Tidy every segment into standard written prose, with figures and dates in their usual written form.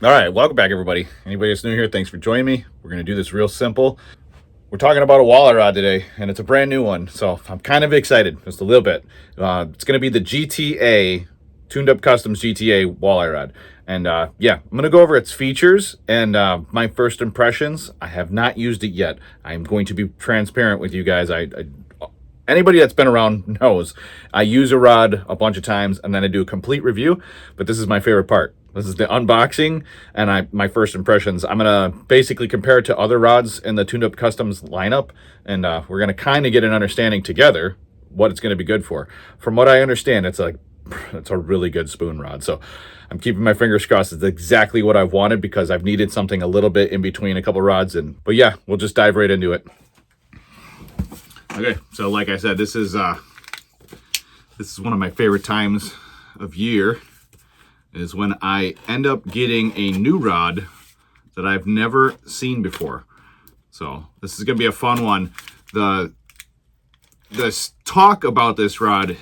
All right, welcome back, everybody. Anybody that's new here, thanks for joining me. We're going to do this real simple. We're talking about a walleye rod today, and it's a brand new one, so I'm kind of excited, just a little bit. It's going to be the GTA, Tuned Up Customs GTA walleye rod. And yeah, I'm going to go over its features and my first impressions. I have not used it yet. I'm going to be transparent with you guys. Anybody that's been around knows I use a rod a bunch of times and then I do a complete review, but this is my favorite part. This is the unboxing and my first impressions. I'm gonna basically compare it to other rods in the Tuned Up Customs lineup, and we're gonna kind of get an understanding together what it's gonna be good for. From what I understand, it's a really good spoon rod. So I'm keeping my fingers crossed. It's exactly what I've wanted because I've needed something a little bit in between a couple rods. But yeah, we'll just dive right into it. Okay, so like I said, this is one of my favorite times of year, is when I end up getting a new rod that I've never seen before. So this is gonna be a fun one. The talk about this rod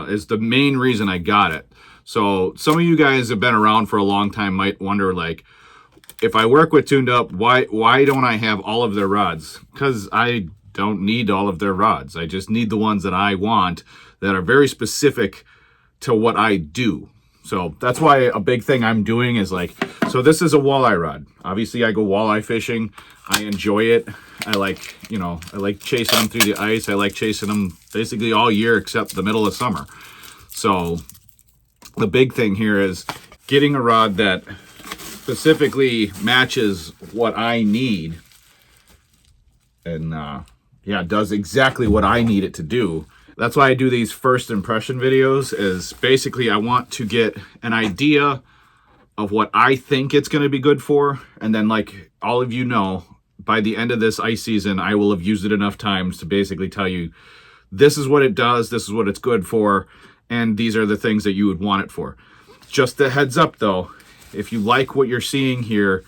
is the main reason I got it. So some of you guys have been around for a long time might wonder, like, if I work with Tuned Up, why don't I have all of their rods? Because I don't need all of their rods. I just need the ones that I want that are very specific to what I do. So that's why a big thing I'm doing is like, so this is a walleye rod. Obviously I go walleye fishing. I enjoy it. I like chasing them through the ice. I like chasing them basically all year except the middle of summer. So the big thing here is getting a rod that specifically matches what I need and yeah, does exactly what I need it to do. That's why I do these first impression videos, is basically I want to get an idea of what I think it's going to be good for. And then, like all of you know, by the end of this ice season, I will have used it enough times to basically tell you, this is what it does, this is what it's good for, and these are the things that you would want it for. Just a heads up though, if you like what you're seeing here,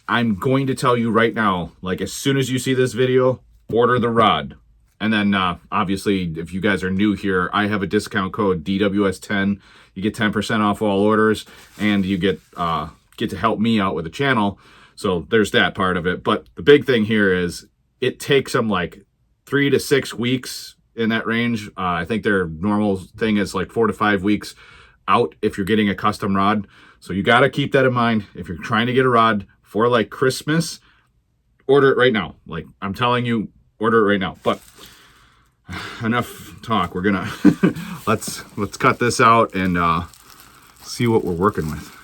I'm going to tell you right now, like as soon as you see this video, order the rod. And then obviously, if you guys are new here, I have a discount code DWS10. You get 10% off all orders, and you get to help me out with the channel. So there's that part of it. But the big thing here is it takes them like 3 to 6 weeks in that range. I think their normal thing is like 4 to 5 weeks out if you're getting a custom rod. So you got to keep that in mind. If you're trying to get a rod for like Christmas, order it right now. Like I'm telling you, order it right now. But enough talk. We're gonna let's cut this out and see what we're working with.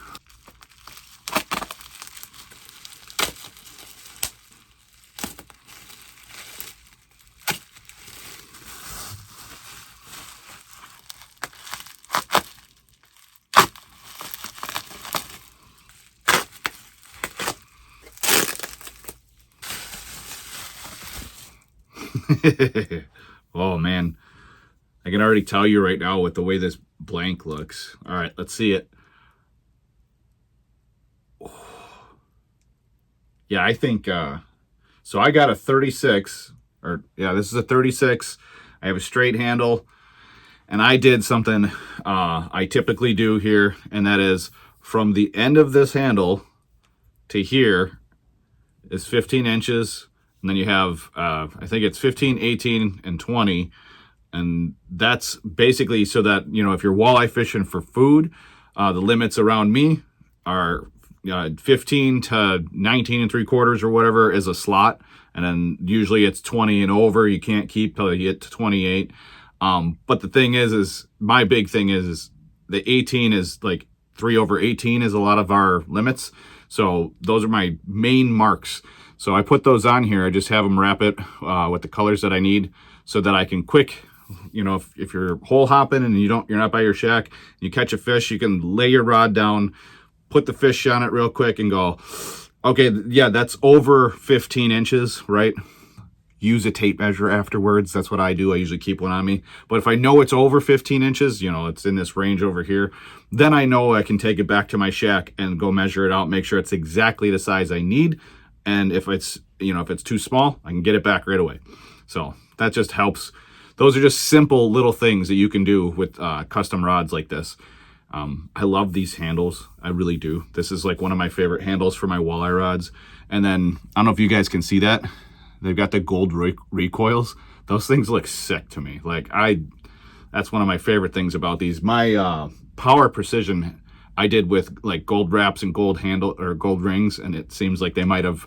Oh man, I can already tell you right now with the way this blank looks. All right, let's see it. Yeah, I think so I got a 36, or yeah, this is a 36. I have a straight handle, and I did something I typically do here, and that is from the end of this handle to here is 15 inches. And then you have, I think it's 15, 18, and 20. And that's basically so that, you know, if you're walleye fishing for food, the limits around me are 15 to 19 3/4 or whatever is a slot. And then usually it's 20 and over. You can't keep till you get to 28. But the thing is my big thing is the 18 is like 3/18 is a lot of our limits. So those are my main marks. So I put those on here. I just have them wrap it with the colors that I need so that I can quick, you know, if you're hole hopping and you're not by your shack, you catch a fish, you can lay your rod down, put the fish on it real quick and go, okay, yeah, that's over 15 inches, right? Use a tape measure afterwards. That's what I do. I usually keep one on me. But if I know it's over 15 inches, you know, it's in this range over here, then I know I can take it back to my shack and go measure it out, make sure it's exactly the size I need. And if it's, you know, if it's too small, I can get it back right away. So that just helps. Those are just simple little things that you can do with custom rods like this. I love these handles. I really do. This is like one of my favorite handles for my walleye rods. And then, I don't know if you guys can see that. They've got the gold recoils. Those things look sick to me. Like, that's one of my favorite things about these. My Power Precision I did with like gold wraps and gold handle or gold rings, and it seems like they might have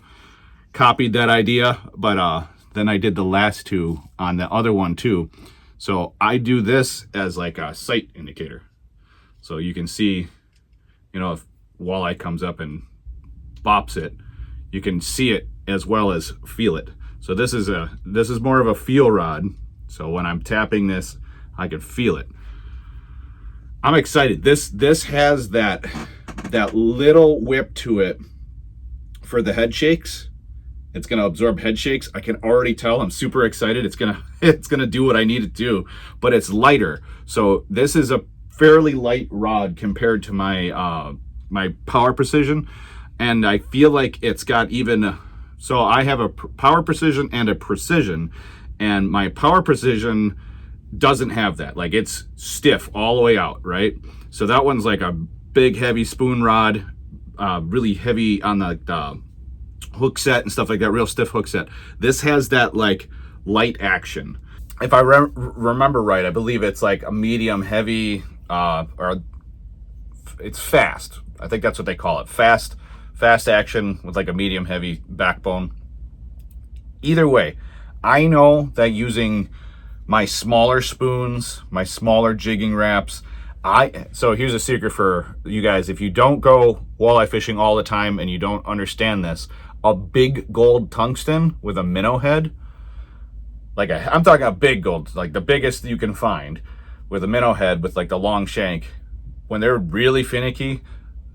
copied that idea, but then I did the last two on the other one too. So I do this as like a sight indicator. So you can see, you know, if walleye comes up and bops it, you can see it as well as feel it. So this is more of a feel rod. So when I'm tapping this, I can feel it. I'm excited. This has that little whip to it for the head shakes. It's gonna absorb head shakes. I can already tell. I'm super excited. It's gonna do what I need it to do, but it's lighter. So this is a fairly light rod compared to my my Power Precision, and I feel like it's got even. So I have a Power Precision and a Precision, and my Power Precision doesn't have that. Like, it's stiff all the way out, right? So that one's like a big heavy spoon rod, really heavy on the hook set and stuff like that, real stiff hook set. This has that like light action. If I remember right, I believe it's like a medium heavy, or it's fast. I think that's what they call it. Fast action with like a medium heavy backbone. Either way, I know that using my smaller spoons, my smaller jigging wraps, so here's a secret for you guys. If you don't go walleye fishing all the time and you don't understand this, a big gold tungsten with a minnow head, like I'm talking a big gold, like the biggest you can find, with a minnow head with like the long shank, when they're really finicky,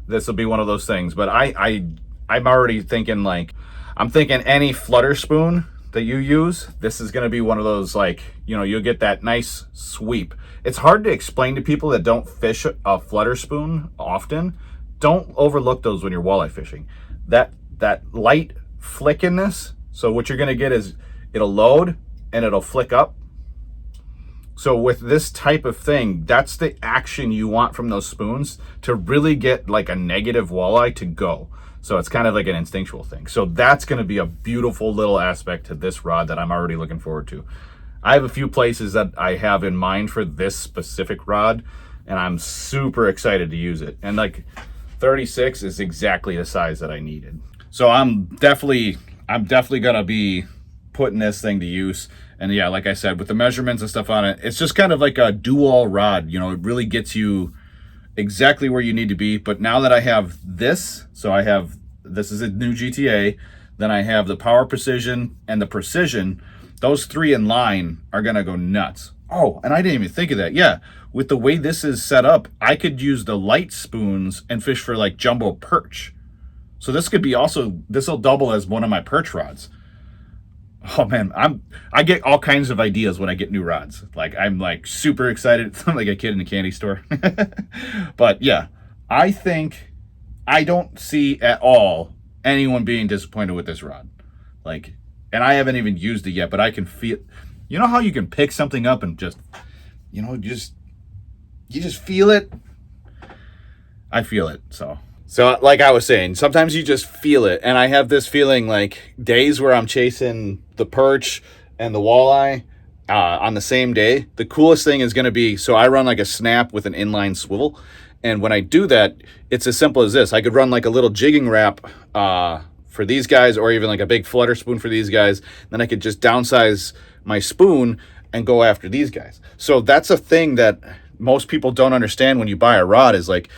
this will be one of those things. But I'm already thinking, like, I'm thinking any flutter spoon that you use, this is going to be one of those, like, you know, you'll get that nice sweep. It's hard to explain to people that don't fish a flutter spoon often. Don't overlook those when you're walleye fishing. That light flick in this, so what you're going to get is it'll load and it'll flick up. So with this type of thing, that's the action you want from those spoons to really get like a negative walleye to go. So it's kind of like an instinctual thing. So that's going to be a beautiful little aspect to this rod that I'm already looking forward to. I have a few places that I have in mind for this specific rod, and I'm super excited to use it. And like 36 is exactly the size that I needed. So I'm definitely going to be putting this thing to use. And yeah, like I said, with the measurements and stuff on it, it's just kind of like a dual rod. You know, it really gets you exactly where you need to be. But now that I have this, so this is a new GTA, then I have the Power Precision and the Precision, those three in line are gonna go nuts. Oh, and I didn't even think of that. Yeah, with the way this is set up, I could use the light spoons and fish for like jumbo perch. So this could be also, this will double as one of my perch rods. Oh man, I get all kinds of ideas when I get new rods. Like, I'm like super excited. I'm like a kid in a candy store. But yeah, I think I don't see at all anyone being disappointed with this rod. Like, and I haven't even used it yet, but I can feel, you know how you can pick something up and just, you know, you just feel it? I feel it. So like I was saying, sometimes you just feel it. And I have this feeling like days where I'm chasing the perch and the walleye on the same day, the coolest thing is going to be, so I run like a snap with an inline swivel. And when I do that, it's as simple as this. I could run like a little jigging wrap for these guys, or even like a big flutter spoon for these guys. Then I could just downsize my spoon and go after these guys. So that's a thing that most people don't understand when you buy a rod, is like,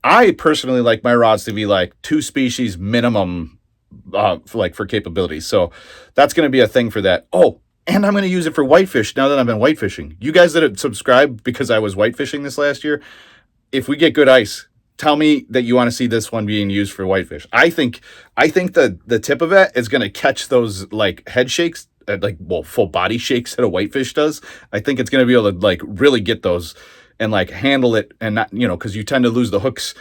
I personally like my rods to be like 2 species minimum for capabilities. So that's going to be a thing for that. Oh, and I'm going to use it for whitefish now that I've been whitefishing. You guys that have subscribed because I was whitefishing this last year, if we get good ice, tell me that you want to see this one being used for whitefish. I think the tip of it is going to catch those like head shakes, full body shakes that a whitefish does. I think it's going to be able to like really get those and like handle it, and not, you know, because you tend to lose the hooks.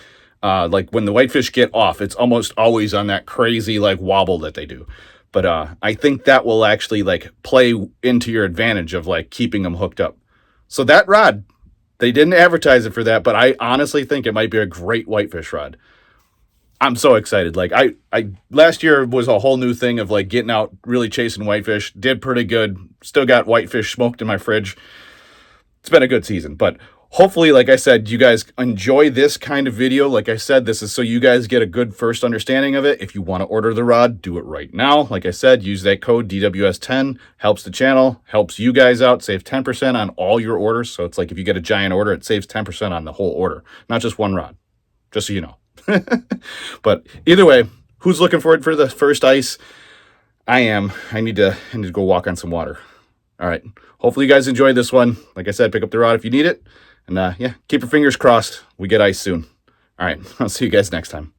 Like when the whitefish get off, it's almost always on that crazy like wobble that they do. But I think that will actually like play into your advantage of like keeping them hooked up. So that rod, They didn't advertise it for that, but I honestly think it might be a great whitefish rod. I'm so excited. Like I last year was a whole new thing of like getting out, really chasing whitefish. Did pretty good. Still got whitefish smoked in my fridge. It's been a good season, but hopefully, like I said, you guys enjoy this kind of video. Like I said, this is so you guys get a good first understanding of it. If you want to order the rod, do it right now. Like I said, use that code DWS10. Helps the channel, helps you guys out, save 10% on all your orders. So it's like if you get a giant order, it saves 10% on the whole order, not just one rod, just so you know. But either way, who's looking forward for the first ice? I am. I need to go walk on some water. All right. Hopefully you guys enjoyed this one. Like I said, pick up the rod if you need it. And yeah, keep your fingers crossed. We get ice soon. All right. I'll see you guys next time.